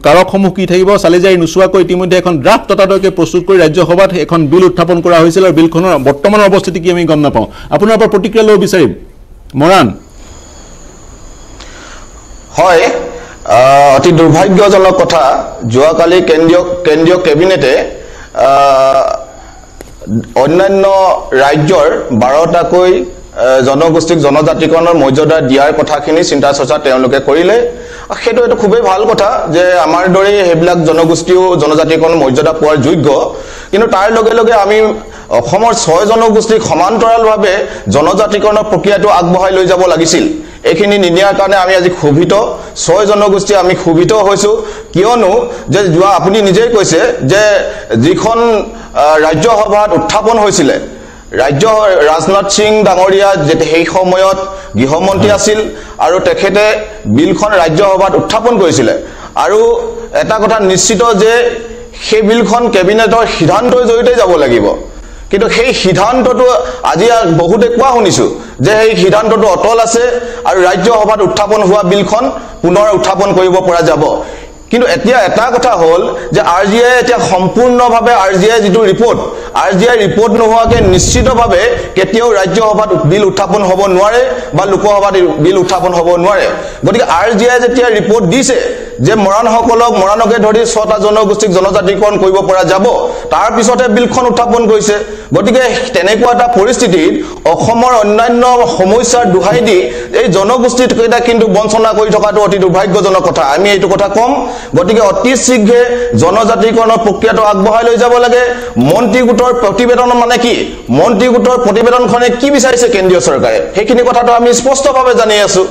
কাৰকসমূহ কি থাকিব চালিজাৰি নুচুৱাকৈ ইতিমধ্যে এখন ড্ৰাফট ততাতৈকে প্ৰস্তুত কৰি ৰাজ্যসভাত এখন বিল উত্থাপন কৰা হৈছিল আৰু বিলখনৰ বৰ্তমানৰ অৱস্থিতি কি আমি গম নাপাওঁ আপোনাৰ পৰা প্ৰতিক্ৰিয়া ল'ব বিচাৰিম মৰাণ হয় অতি দুৰ্ভাগ্যজনক কথা যোৱাকালি কেন্দ্ৰীয় কেবিনেটে অন্যান্য ৰাজ্যৰ 12টাকৈ জনগোষ্ঠীক জনজাতিকৰণৰ মৰ্যাদা দিয়াৰ কথাখিনি চিন্তা চৰ্চা তেওঁলোকে কৰিলে সেইটো এটা খুবেই ভাল কথা যে আমাৰ দৰে হেবিলাক জনগোষ্ঠীও জনজাতিকৰণৰ মৰ্যাদা পোৱাৰ যোগ্য কিন্তু তাৰ লগে লগে আমি অসমৰ 6 জনগোষ্ঠীক সমান্তৰালভাৱে জনজাতিকৰণৰ প্ৰক্ৰিয়াটো আগবঢ়াই লৈ যাব লাগিছিল এইখিনি নিনিয়াৰ কাৰণে আমি আজি ক্ষোভিত 6 জনগোষ্ঠী আমি ক্ষোভিত হৈছো কিয়নো যে যোৱা আপুনি নিজেই কৈছে যে যিখন ৰাজ্যসভাত উত্থাপন হৈছিল ৰাজ্য ৰাজনাথ সিং ডাঙৰীয়া যেতে সেই সময়ত গৃহমন্ত্ৰী আছিল আৰু তেখেতে বিলখন ৰাজ্যসভাত উত্থাপন কৰিছিল আৰু এটা কথা নিশ্চিত যে সেই বিলখন কেবিনেটৰ সিদ্ধান্তৰ জৰিয়তে যাব লাগিব কিন্তু সেই সিদ্ধান্তটো আজি বহুতে কোৱা শুনিছো যে এই সিদ্ধান্তটো অটল আছে আৰু ৰাজ্যসভাত উত্থাপন হোৱা বিলখন পুনৰ উত্থাপন কৰিব পৰা যাব কিন্তু এতিয়া এটা কথা হল যে আৰজিআই এতিয়া সম্পূৰ্ণভাৱে আৰজিআই যেটো ৰিপোৰ্ট আৰজিআই ৰিপোৰ্ট নোহোৱাকে নিশ্চিতভাৱে কেতিয়াও ৰাজ্যসভাত বিল উত্থাপন হ'ব নোৱাৰে বা লোকসভাত বিল উত্থাপন হ'ব নোৱাৰে গতিকে আৰজিআই যেতিয়া ৰিপোৰ্ট দিছে যে মৰাণকে ধৰি 6টা জনগোষ্ঠীক জনজাতিকৰণ কৰিব পৰা যাব তাৰ পিছতে বিলখন উত্থাপন কৰিছে গতিকে তেনেকুৱা এটা পৰিস্থিতিত অসমৰ অন্যান্য সমস্যাৰ দুহাই দি এই জনগোষ্ঠীক এটা কিন্তু বঞ্চনা কৰি থকাটো অতি দুৰ্ভাগ্যজনক কথা আমি এইটো কথা কম গতিকে অতি শীঘ্ৰে জনজাতিকৰণৰ প্ৰক্ৰিয়াটো আগবঢ়াই লৈ যাব লাগে মন্ত্ৰী গোটৰ প্ৰতিবেদন মানে কি মন্ত্ৰী গোটৰ প্ৰতিবেদনখনে কি বিচাৰিছে কেন্দ্ৰীয় চৰকাৰে সেইখিনি কথাটো আমি স্পষ্টভাৱে জানি আছো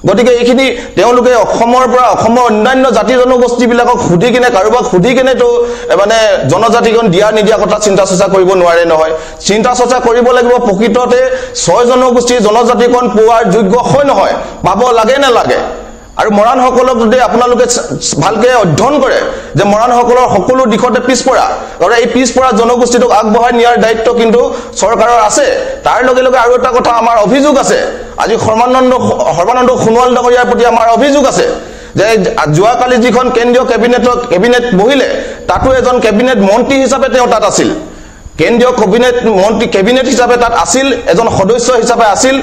গতিকে এইখিনি তেওঁলোকে অসমৰ পৰা অসমৰ অন্যান্য জাতি জনগোষ্ঠী বিলাকক খুদি কিনে কাৰোবাক খুদি কিনে তো মানে জনজাতিকৰণ দিয়া নিদিয়া কথা চিন্তা চৰ্চা কৰিব নোৱাৰে নহয় চিন্তা চৰ্চা কৰিব লাগিব প্ৰকৃততে 6 জনগোষ্ঠী জনজাতিকৰণ পোৱাৰ যোগ্য হয় নহয় পাব লাগে নে লাগে আৰু মৰাণসকলক যদি আপোনালোকে ভালকে অধ্যয়ন কৰে যে মৰাণসকলৰ সকলো দিশতে পিছপৰা আৰু এই পিছপৰা জনগোষ্ঠীটোক আগবঢ়াই নিয়াৰ দায়িত্ব কিন্তু চৰকাৰৰ আছে তাৰ লগে লগে আৰু এটা কথা আমাৰ অভিযোগ আছে আজি সৰ্বানন্দ সোণোৱাল ডাঙৰীয়াৰ প্ৰতি আমাৰ অভিযোগ আছে যে যোৱাকালি যিখন কেন্দ্ৰীয় কেবিনেট বহিলে তাতো এজন কেবিনেট মন্ত্ৰী হিচাপে তেওঁ তাত আছিল কেন্দ্ৰীয় কেবিনেট হিচাপে তাত আছিল এজন সদস্য হিচাপে আছিল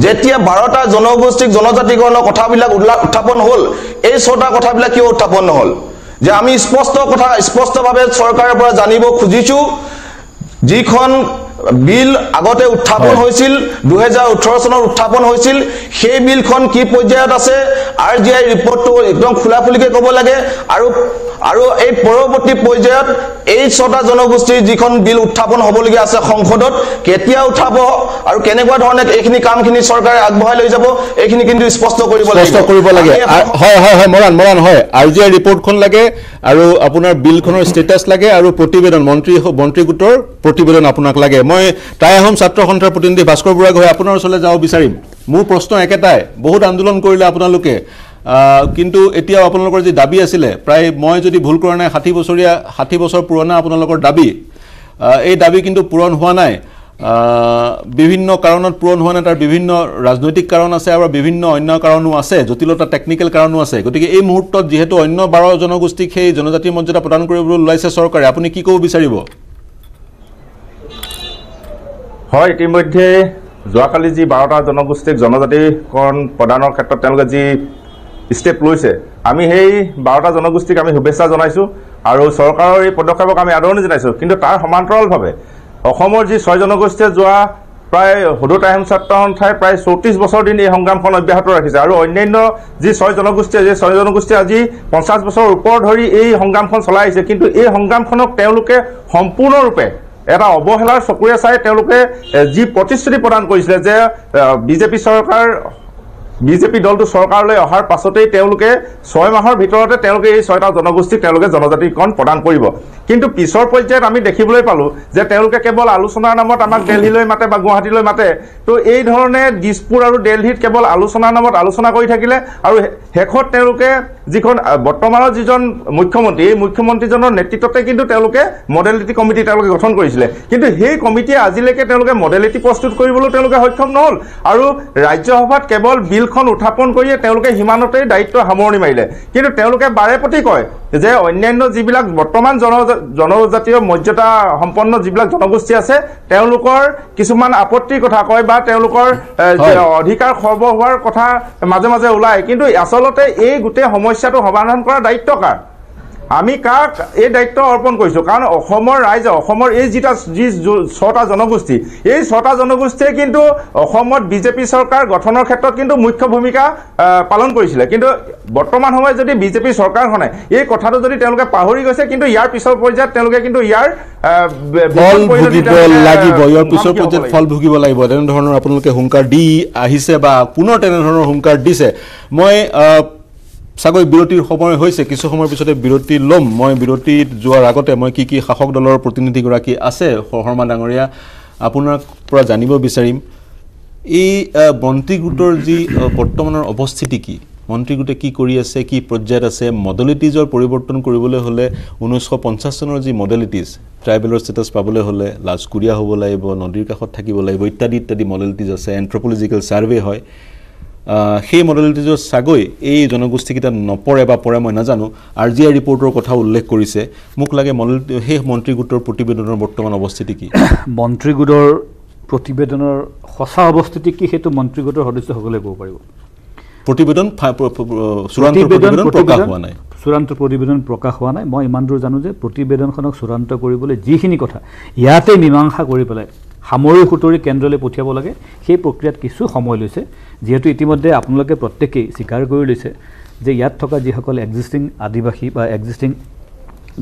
যেতিয়া 12টা জনগোষ্ঠীক জনজাতিকৰণৰ কথাবিলাক উত্থাপন হল এই 6টা কথাবিলাক কিয় উত্থাপন নহল যে আমি স্পষ্টভাৱে চৰকাৰৰ পৰা জানিব খুজিছো যিখন বিল আগতে উত্থাপন হৈছিল 2018 চনত উত্থাপন হৈছিল সেই বিলখন কি পৰ্যায়ত আছে আৰজিআই ৰিপৰ্টটো একদম খোলাখুলিকে ক'ব লাগে আৰু এই পৰৱৰ্তী পৰ্যায়ত এই 6টা জনগোষ্ঠীৰ যিখন বিল উত্থাপন হ'বলগীয়া আছে সংসদত কেতিয়া উঠাব আৰু কেনেকুৱা ধৰণে এইখিনি কামখিনি চৰকাৰে আগবঢ়াই লৈ যাব এইখিনি কিন্তু স্পষ্ট কৰিব লাগে হয় মৰাণ হয় আৰজিআই ৰিপৰ্টখন লাগে আৰু আপোনাৰ বিলখনৰ ষ্টেটাছ লাগে আৰু প্ৰতিবেদন মন্ত্ৰী গোটৰ প্ৰতিবেদন আপোনাক লাগে মই টাই আহোম ছাত্ৰ সন্থাৰ প্ৰতিনিধি ভাস্কৰ বুঢ়াগ হৈ আপোনাৰ ওচৰলৈ যাব বিচাৰিম মোৰ প্ৰশ্ন একেটাই বহুত আন্দোলন কৰিলে আপোনালোকে কিন্তু এতিয়াও আপোনালোকৰ যি দাবী আছিলে প্ৰায় মই যদি ভুল কৰা নাই 60 বছৰ পুৰণা আপোনালোকৰ দাবী এই দাবী কিন্তু পূৰণ হোৱা নাই বিভিন্ন কাৰণত পূৰণ হোৱা নাই তাৰ বিভিন্ন ৰাজনৈতিক কাৰণ আছে আৰু বিভিন্ন অন্য কাৰণো আছে জটিলতা টেকনিক্যাল কাৰণো আছে গতিকে এই মুহূৰ্তত যেহেতু অন্য 12 জনগোষ্ঠীক সেই জনজাতিৰ মৰ্যাদা প্ৰদান কৰিবলৈ ওলাইছে চৰকাৰে আপুনি কি ক'ব বিচাৰিব হয় ইতিমধ্যে যোৱাকালি যি 12টা জনগোষ্ঠীক জনজাতিকৰণ প্ৰদানৰ ক্ষেত্ৰত তেওঁলোকে যি ষ্টেপ লৈছে আমি সেই 12টা জনগোষ্ঠীক আমি শুভেচ্ছা জনাইছো আৰু চৰকাৰৰ এই পদক্ষেপক আমি আদৰণি জনাইছো কিন্তু তাৰ সমান্তৰালভাৱে অসমৰ যি 6 জনগোষ্ঠীয়ে যোৱা প্ৰায় সদুতা হেম ছাত্ৰ সন্থাই প্ৰায় 34 বছৰ দিন এই সংগ্ৰামখন অব্যাহত ৰাখিছে আৰু অন্যান্য যি 6 জনগোষ্ঠী আছে 6 জনগোষ্ঠীয়ে আজি 50 বছৰ ওপৰ ধৰি এই সংগ্ৰামখন চলাই আহিছে কিন্তু এই সংগ্ৰামখনক তেওঁলোকে সম্পূৰ্ণৰূপে এটা অৱহেলাৰ চকুৰে চাই তেওঁলোকে যি প্ৰতিশ্ৰুতি প্ৰদান কৰিছিলে যে বিজেপি দলটো চৰকাৰলৈ অহাৰ পাছতেই তেওঁলোকে 6 মাহৰ ভিতৰতে তেওঁলোকে এই 6টা জনগোষ্ঠীক তেওঁলোকে জনজাতিকৰণ প্ৰদান কৰিব কিন্তু পিছৰ পৰ্যায়ত আমি দেখিবলৈ পালো যে তেওঁলোকে কেৱল আলোচনাৰ নামত আমাক দিল্লীলৈ মাতে বা গুৱাহাটীলৈ মাতে তো এই ধৰণে দিছপুৰ আৰু দিল্লীত কেৱল আলোচনাৰ নামত আলোচনা কৰি থাকিলে আৰু শেষত তেওঁলোকে যিখন বৰ্তমানৰ যিজন মুখ্যমন্ত্ৰী এই মুখ্যমন্ত্ৰীজনৰ নেতৃত্বতে কিন্তু তেওঁলোকে মডেলিটি কমিটি তেওঁলোকে গঠন কৰিছিলে কিন্তু সেই কমিটিয়ে আজিলৈকে তেওঁলোকে মডেলিটি প্ৰস্তুত কৰিবলৈ তেওঁলোকে সক্ষম নহল আৰু ৰাজ্যসভাত কেৱল বিলখন উত্থাপন কৰিয়ে তেওঁলোকে হিমানতেই দায়িত্ব সামৰণি মাৰিলে কিন্তু তেওঁলোকে বাৰেপতি কয় যে অন্যান্য যিবিলাক বৰ্তমান জনজাতীয় মৰ্যাদা সম্পন্ন যিবিলাক জনগোষ্ঠী আছে তেওঁলোকৰ কিছুমান আপত্তিৰ কথা কয় বা তেওঁলোকৰ অধিকাৰ খৰ্ব হোৱাৰ কথা মাজে মাজে ওলায় কিন্তু আচলতে এই গোটেই সমস্যাটো সমাধান কৰাৰ দায়িত্ব কাৰ আমি কাক এই দায়িত্ব অৰ্পণ কৰিছো কাৰণ অসমৰ ৰাইজ অসমৰ এই যি 6টা জনগোষ্ঠী এই 6টা জনগোষ্ঠীয়ে কিন্তু অসমত বিজেপি চৰকাৰ গঠনৰ ক্ষেত্ৰত কিন্তু মুখ্য ভূমিকা পালন কৰিছিলে কিন্তু বৰ্তমান সময়ত যদি বিজেপি চৰকাৰখনে এই কথাটো যদি তেওঁলোকে পাহৰি গৈছে কিন্তু ইয়াৰ পিছৰ পৰ্যায়ত তেওঁলোকে কিন্তু ইয়াৰ ফল ভুগিব লাগিব ইয়াৰ পিছৰ পৰ্যায়ত ফল ভুগিব লাগিব তেনেধৰণৰ আপোনালোকে হুংকাৰ দি আহিছে বা পুনৰ তেনেধৰণৰ হুংকাৰ দিছে মই সাগৈ বিৰতিৰ সময় হৈছে কিছু সময়ৰ পিছতে বিৰতি লম মই বিৰতিত যোৱাৰ আগতে মই কি শাসক দলৰ প্ৰতিনিধিগৰাকী আছে শৰ্মা ডাঙৰীয়া আপোনাৰ পৰা জানিব বিচাৰিম এই মন্ত্ৰী গোটৰ যি বৰ্তমানৰ অৱস্থিতি কি মন্ত্ৰী গোটে কি কৰি আছে কি পৰ্যায়ত আছে মডেলিটিজৰ পৰিৱৰ্তন কৰিবলৈ হলে 1950 চনৰ যি মডেলিটিজ ট্ৰাইবেলৰ ষ্টেটাছ পাবলৈ হলে লাজকুৰিয়া হ'ব লাগিব নদীৰ কাষত থাকিব লাগিব ইত্যাদি মডেলিটিজ আছে এন্থ্ৰোপলজিক্যাল সাৰ্ভে হয় সেই মডেলিটিজৰ সাগৈ এই জনগোষ্ঠীকেইটা নপৰে বা পৰে মই নাজানো আৰজিআই ৰিপৰ্টৰ কথা উল্লেখ কৰিছে মোক লাগে সেই মন্ত্ৰী গোটৰ প্ৰতিবেদনৰ বৰ্তমান অৱস্থিতি কি মন্ত্ৰী গোটৰ প্ৰতিবেদনৰ সঁচা অৱস্থিতি কি সেইটো মন্ত্ৰী গোটৰ সদস্যসকলে ক'ব পাৰিব প্ৰতিবেদন চূড়ান্ত প্ৰতিবেদন প্ৰকাশ হোৱা নাই মই ইমান দূৰ জানো যে প্ৰতিবেদনখনক চূড়ান্ত কৰিবলৈ যিখিনি কথা ইয়াতে মীমাংসা কৰি পেলাই সামৰি সুতৰি কেন্দ্ৰলৈ পঠিয়াব লাগে সেই প্ৰক্ৰিয়াত কিছু সময় লৈছে যেহেতু ইতিমধ্যে আপোনালোকে প্ৰত্যেকেই স্বীকাৰ কৰি লৈছে যে ইয়াত থকা যিসকল এক্সিষ্টিং আদিবাসী বা এক্সিষ্টিং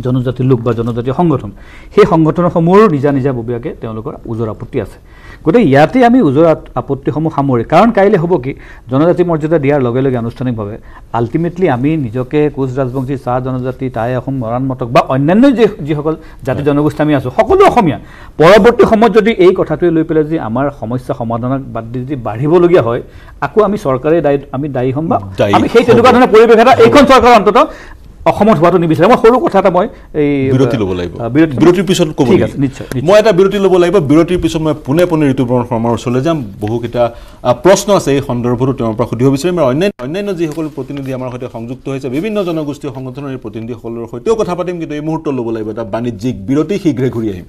জনজাতি লোক বা জনজাতীয় সংগঠন সেই সংগঠনসমূহৰ নিজা ববীয়াকৈ তেওঁলোকৰ ওজৰ আপত্তি আছে গতিকে ইয়াতে আমি ওজৰ আপত্তিসমূহ সামৰি কাৰণ কাইলৈ হ'ব কি জনজাতি মৰ্যাদা দিয়াৰ লগে লগে আনুষ্ঠানিকভাৱে আল্টিমেটলি আমি নিজকে কোচ ৰাজবংশী চাহ জনজাতি টাই অসম মৰাণ মটক বা অন্যান্য যিসকল জাতি জনগোষ্ঠী আমি আছোঁ সকলো অসমীয়া পৰৱৰ্তী সময়ত যদি এই কথাটোৱে লৈ পেলাই যদি আমাৰ সমস্যা সমাধানক বাদ দি যদি বাঢ়িবলগীয়া হয় আকৌ আমি চৰকাৰে আমি দায়ী হ'ম বা আমি সেই তেনেকুৱা ধৰণৰ পৰিৱেশ এটা এইখন চৰকাৰৰ অন্তত অসমত হোৱাটো নিবিচাৰে মই সৰু কথা এটা মই এই বিৰতি ল'ব লাগিব বিৰতিৰ পিছত ক'ব নিশ্চয় মই এটা বিৰতি ল'ব লাগিব বিৰতিৰ পিছত মই পোনে ঋতুপৰ্ণ শৰ্মাৰ ওচৰলৈ যাম বহুকেইটা প্ৰশ্ন আছে এই সন্দৰ্ভতো তেওঁৰ পৰা সুধিব বিচাৰিম আৰু অন্যান্য যিসকল প্ৰতিনিধি আমাৰ সৈতে সংযুক্ত হৈছে বিভিন্ন জনগোষ্ঠীয় সংগঠনৰ এই প্ৰতিনিধিসকলৰ সৈতেও কথা পাতিম কিন্তু এই মুহূৰ্তত ল'ব লাগিব এটা বাণিজ্যিক বিৰতি শীঘ্ৰে ঘূৰি আহিম